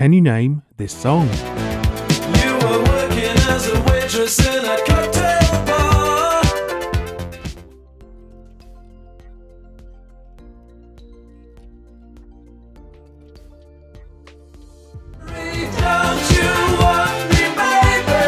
Can you name this song? You were working as a waitress in a cocktail bar. Don't you want me, baby?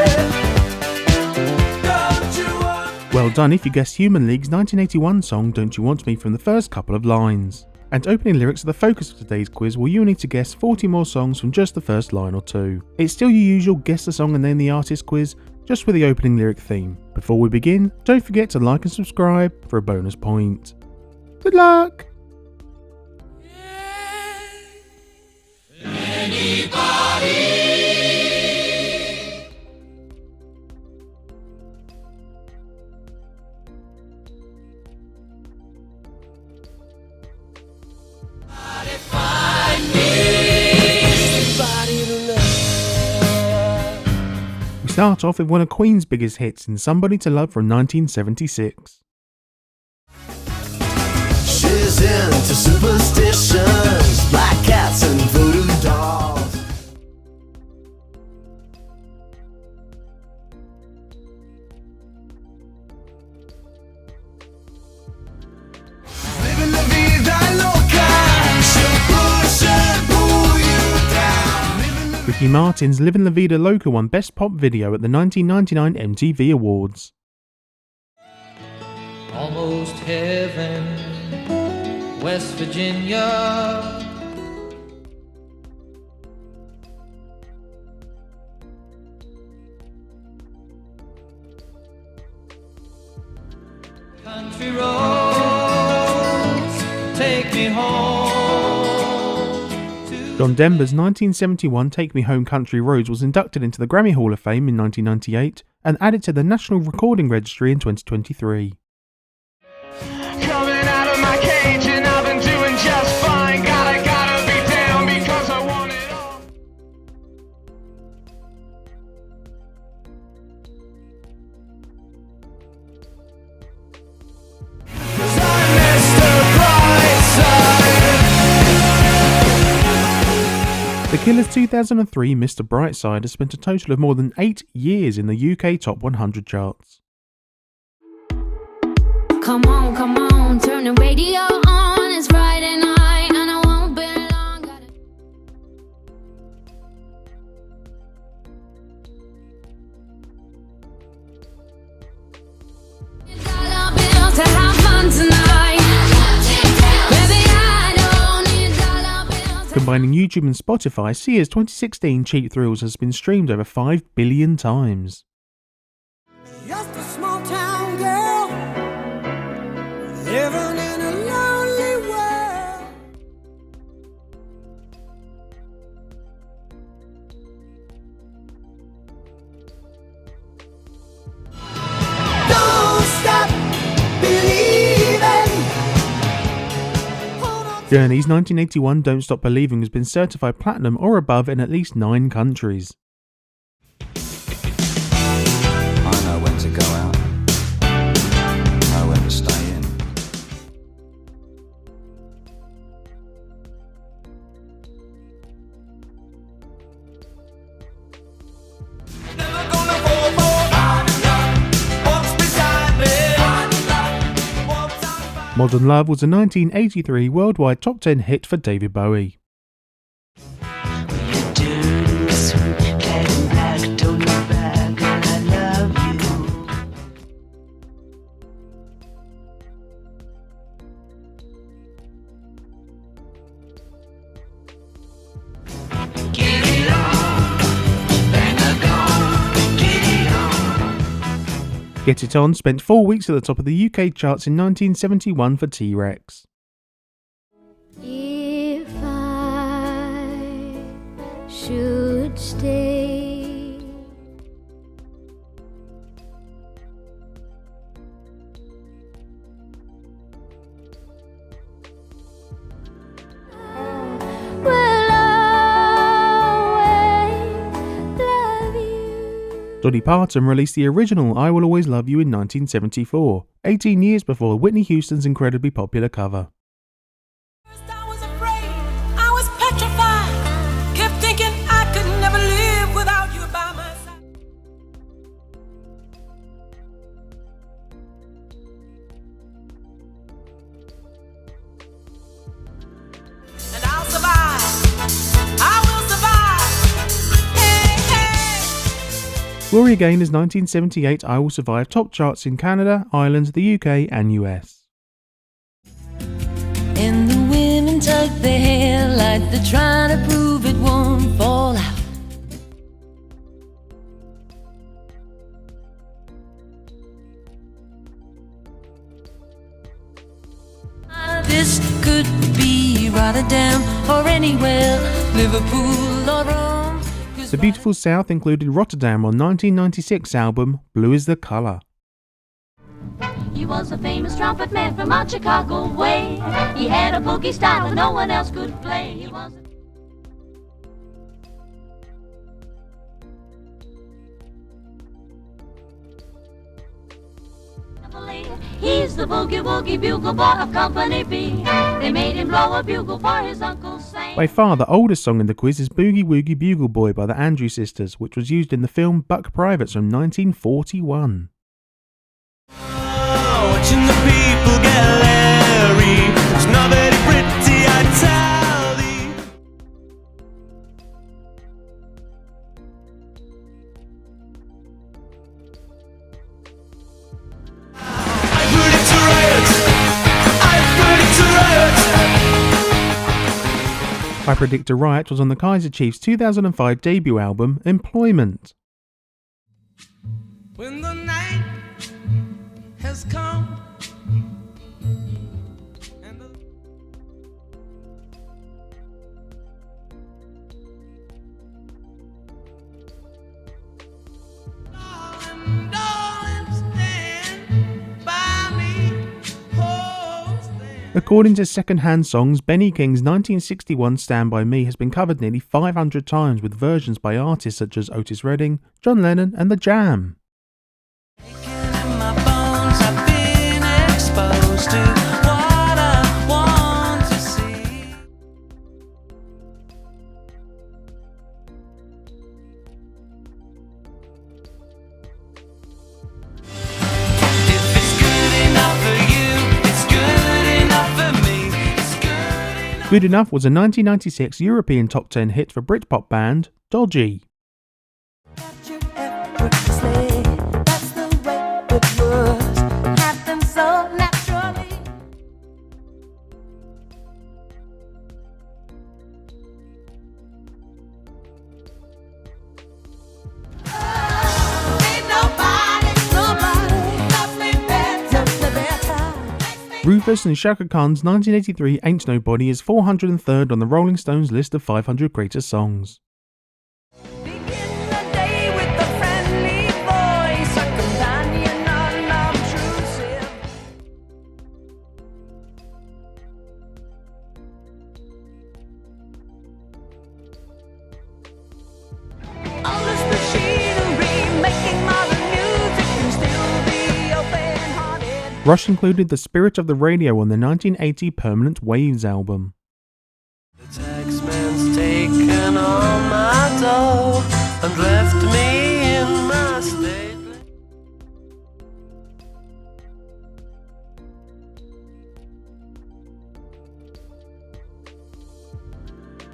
Don't you want... Well done if you guessed Human League's 1981 song Don't You Want Me from the first couple of lines. And opening lyrics are the focus of today's quiz, where you need to guess 40 more songs from just the first line or two. It's still your usual guess the song and name the artist quiz, just with the opening lyric theme. Before we begin, don't forget to like and subscribe for a bonus point. Good luck! We start off with one of Queen's biggest hits in Somebody to Love from 1976. She's into superstitions, black cats and voodoo dolls. Living la vida loca, she'll push and pull you down. Ricky Martin's Livin' La Vida Loca won Best Pop Video at the 1999 MTV Awards. Almost heaven, West Virginia. Country roads, take me home. John Denver's 1971 Take Me Home Country Roads was inducted into the Grammy Hall of Fame in 1998 and added to the National Recording Registry in 2023. Coming out of my cage and I've been doing just fine. Gotta be down because I want it all. Cause I missed the bright side. The Killers' 2003 Mr. Brightside has spent a total of more than 8 years in the UK Top 100 charts. Come on, turn the radio on. It's Friday night and I won't be long. Dollar bills to have fun tonight. Baby, I don't need dollar bills. Combining YouTube and Spotify, Sia's 2016 Cheap Thrills has been streamed over 5 billion times. Just a small town girl, living in a lonely world. Don't stop believing. Hold on. Journey's 1981 Don't Stop Believing has been certified platinum or above in at least 9 countries. I know when to go out, know when to stay in. Never gonna fall for what's beside me. What's outside. Modern Love was a 1983 worldwide top 10 hit for David Bowie. Get It On spent 4 weeks at the top of the UK charts in 1971 for T-Rex. If I should stay, will always love you. Dolly Parton released the original I Will Always Love You in 1974, 18 years before Whitney Houston's incredibly popular cover. First I was afraid, I was petrified, kept thinking Gloria Gaynor's 1978 I Will Survive top charts in Canada, Ireland, the UK and US. And the women tuck their hair like they're trying to prove it won't fall out. This could be Rotterdam or anywhere, Liverpool or Rome. The Beautiful South included Rotterdam on 1996 album Blue is the Colour. He was a famous trumpet man from out Chicago way. He had a boogie style that no one else could play. He was He's the boogie-woogie bugle boy of Company B. They made him blow a bugle for his Uncle Sam. By far the oldest song in the quiz is Boogie Woogie Bugle Boy by the Andrews Sisters, which was used in the film Buck Privates from 1941. Watching the people get leery. It's not very pretty, I tell thee. I put it to riot. I put it to riot. I Predict a Riot was on the Kaiser Chiefs' 2005 debut album Employment. When the night has come and the darling, stand by me, oh, stand. According to Secondhand Songs, Benny King's 1961 Stand By Me has been covered nearly 500 times with versions by artists such as Otis Redding, John Lennon and The Jam. In my bones, I've been exposed to what I want to see. If it's good enough for you, it's good enough for me. It's good enough. Good Enough was a 1996 European top 10 hit for Britpop band Dodgy. That's the way it was. Happened so naturally. Ain't nobody loves me better. Rufus and Shaka Khan's 1983 Ain't Nobody is 403rd on the Rolling Stones list of 500 greatest songs. Begin the day with a friendly voice, a companion unobtrusive. All this machinery making modern music can still be open-hearted. Rush included The Spirit of the Radio on the 1980 Permanent Waves album. The taxman's taken all my dough and left me in my state.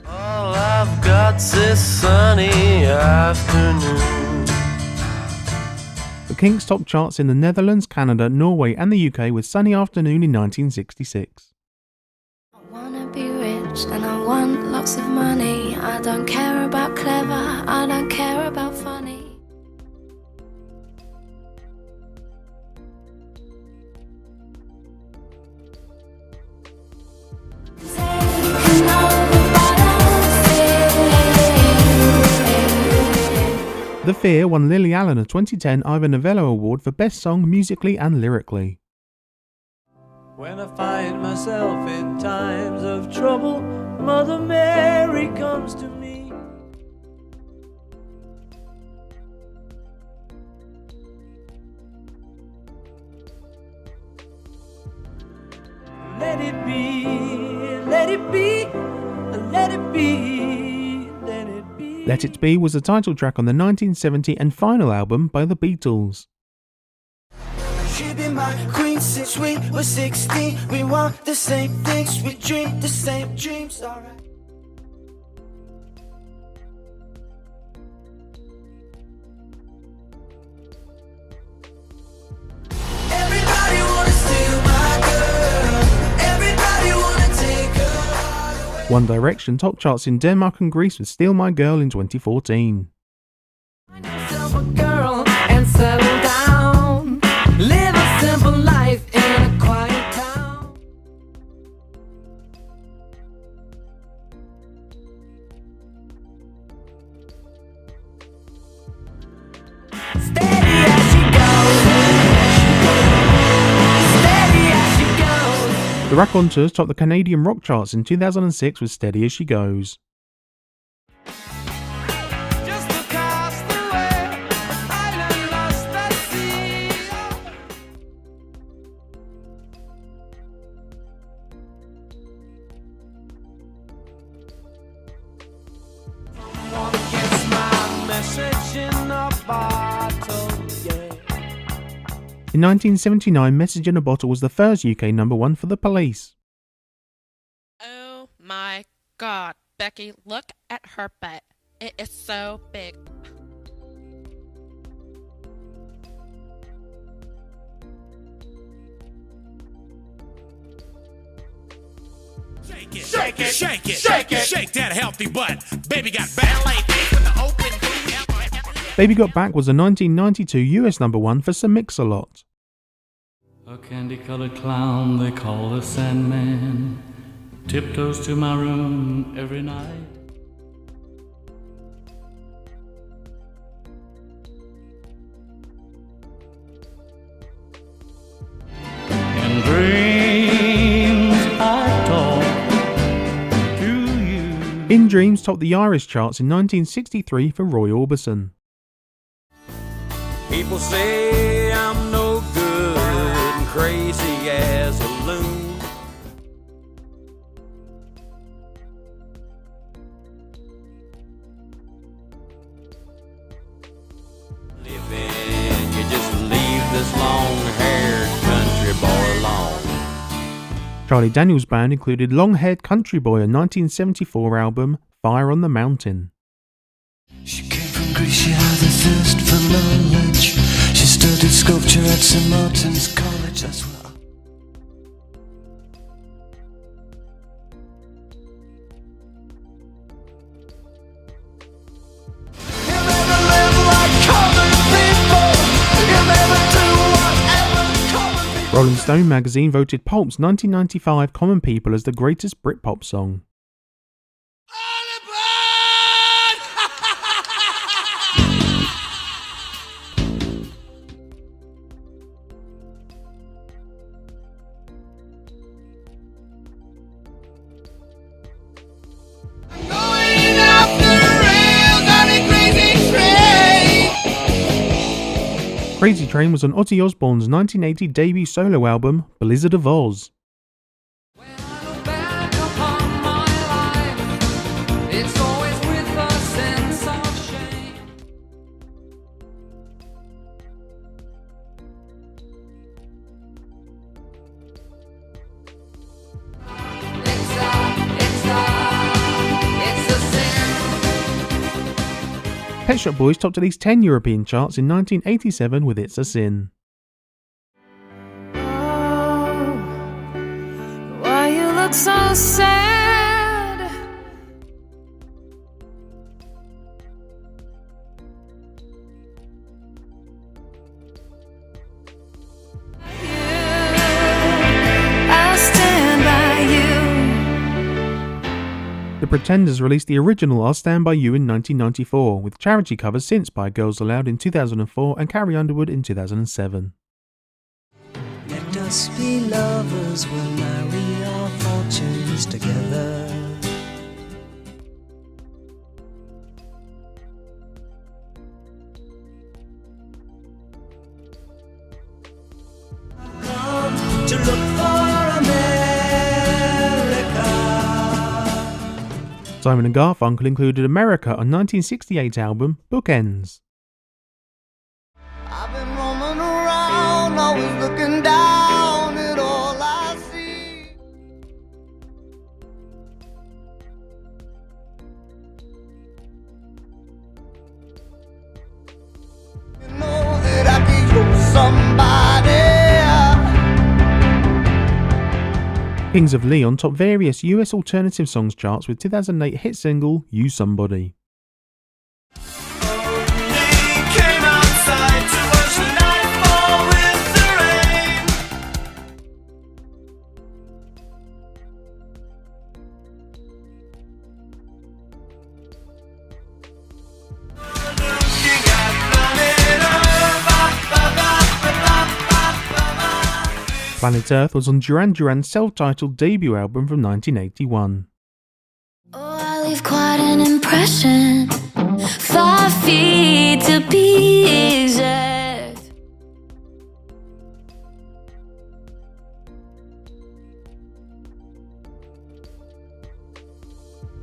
All I've got's this sunny afternoon. The Kinks top charts in the Netherlands, Canada, Norway and the UK with Sunny Afternoon in 1966. I wanna be rich and I want lots of money. I don't care about clever, I don't care about funny. The Fear won Lily Allen a 2010 Ivor Novello Award for Best Song musically and lyrically. When I find myself in times of trouble, Mother Mary comes to me. Let it be, let it be, let it be, let it be. Let It Be was the title track on the 1970 and final album by the Beatles. She be my queen since we were 16. We want the same things, we dream the same dreams, alright. One Direction topped charts in Denmark and Greece with Steal My Girl in 2014. Find yourself a girl and settle down. Live a simple life in a quiet town. Steady as she goes. Steady as she goes. The Raconteurs topped the Canadian rock charts in 2006 with Steady As She Goes. Just across the way, island lost at sea. Someone gets my message in a bottle, yeah. In 1979, Message in a Bottle was the first UK number one for The Police. Oh my god, Becky, look at her butt. It is so big. Shake it, shake it, shake it, shake it, shake that healthy butt. Baby got ballet feet in the open. Baby Got Back was a 1992 US number one for Sir Mix-a-Lot. A candy-colored clown they call the Sandman tiptoes to my room every night. In dreams I talk to you. In Dreams topped the Irish charts in 1963 for Roy Orbison. People say I'm no good and crazy as a loon. Living, you just leave this long-haired country boy alone. Charlie Daniels Band included Long Haired Country Boy, a 1974 album, Fire on the Mountain. She came from Greece, she had a thirst for knowledge. She studied sculpture at St. Martin's College, that's where Rolling Stone magazine voted Pulp's 1995 Common People as the greatest Britpop song. Crazy Train was on Ozzy Osbourne's 1980 debut solo album, Blizzard of Oz. When I look back upon my life, it's always with a sense of shame. It's a sin. Pet Shop Boys topped at least 10 European charts in 1987 with It's a Sin. Oh, why you look so sad? I'll stand by you. The Pretenders released the original I'll Stand By You in 1994, with charity covers since by Girls Aloud in 2004 and Carrie Underwood in 2007. let us be lovers, we'll marry our fortunes together. To look for America. Simon and Garfunkel included America on 1968 album Bookends. I've been roaming around, always looking down at all I see. You know that I could use somebody. Kings of Leon topped various US alternative songs charts with 2008 hit single You Somebody. Came outside to watch the night fall with the rain. Looking at planet Earth. Planet Earth was on Duran Duran's self-titled debut album from 1981. Oh, I leave quite an impression. 5 feet to be exact.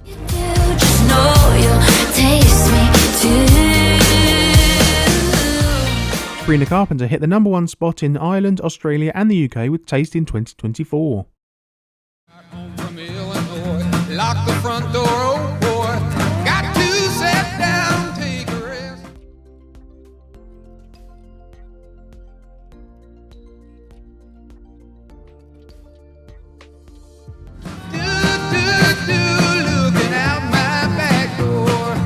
You just know you'll taste me too. Sabrina Carpenter hit the #1 spot in Ireland, Australia and the UK with Taste in 2024. From Illinois, lock the front door, oh boy. Got to sit down, take a rest. Looking out my back door.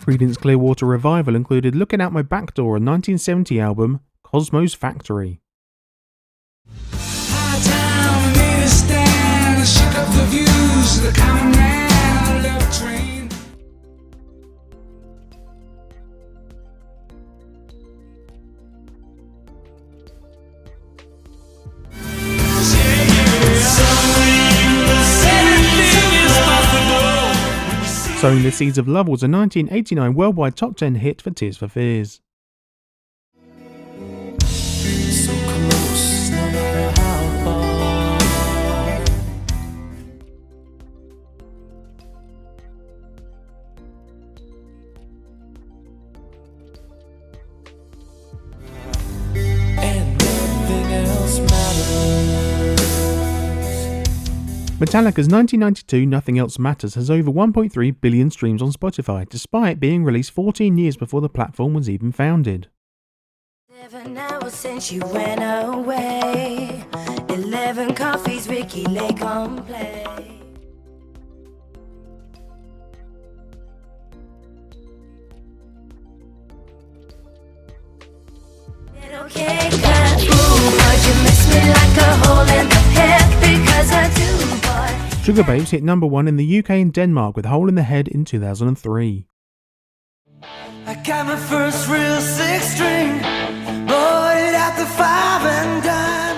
Creedence Clearwater Revival included Looking Out My Back Door, a 1970 album, Cosmo's Factory. High town, made a stand, shook up the views, the common man, left train. Sowing the Seeds of Love was a 1989 worldwide top 10 hit for Tears for Fears. So close, no matter how far. And nothing else matters. Metallica's 1992 Nothing Else Matters has over 1.3 billion streams on Spotify, despite being released 14 years before the platform was even founded. 7 hours since you went away. 11 coffees, Ricky Lake on play. Little cake, ooh, but you miss me like a hole in the head because I do, boy. Sugar Babes hit #1 in the UK and Denmark with Hole in the Head in 2003. I got my first real 6-string, bought it at the 5 and dime.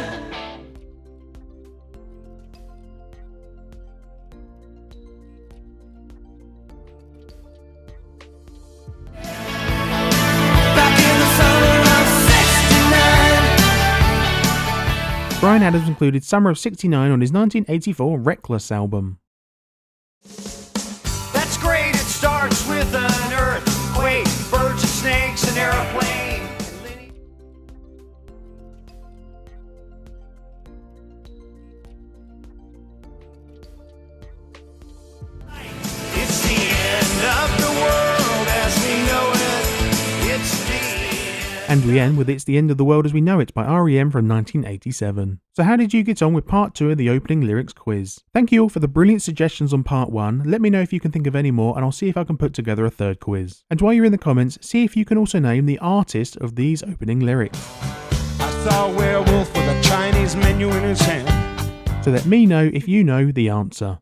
Back in the summer of '69. Bryan Adams included Summer of '69 on his 1984 Reckless album. That's great, it starts with an earthquake, birds and snakes, an airplane. It's the end of the world as we know it. It's the end. And we end with It's the End of the World as We Know It by R.E.M. from 1987. So how did you get on with part 2 of the opening lyrics quiz? Thank you all for the brilliant suggestions on part 1. Let me know if you can think of any more and I'll see if I can put together a third quiz. And while you're in the comments, see if you can also name the artist of these opening lyrics. I saw a werewolf with a Chinese menu in his hand. So let me know if you know the answer.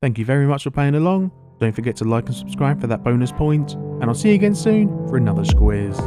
Thank you very much for playing along. Don't forget to like and subscribe for that bonus point, and I'll see you again soon for another squiz.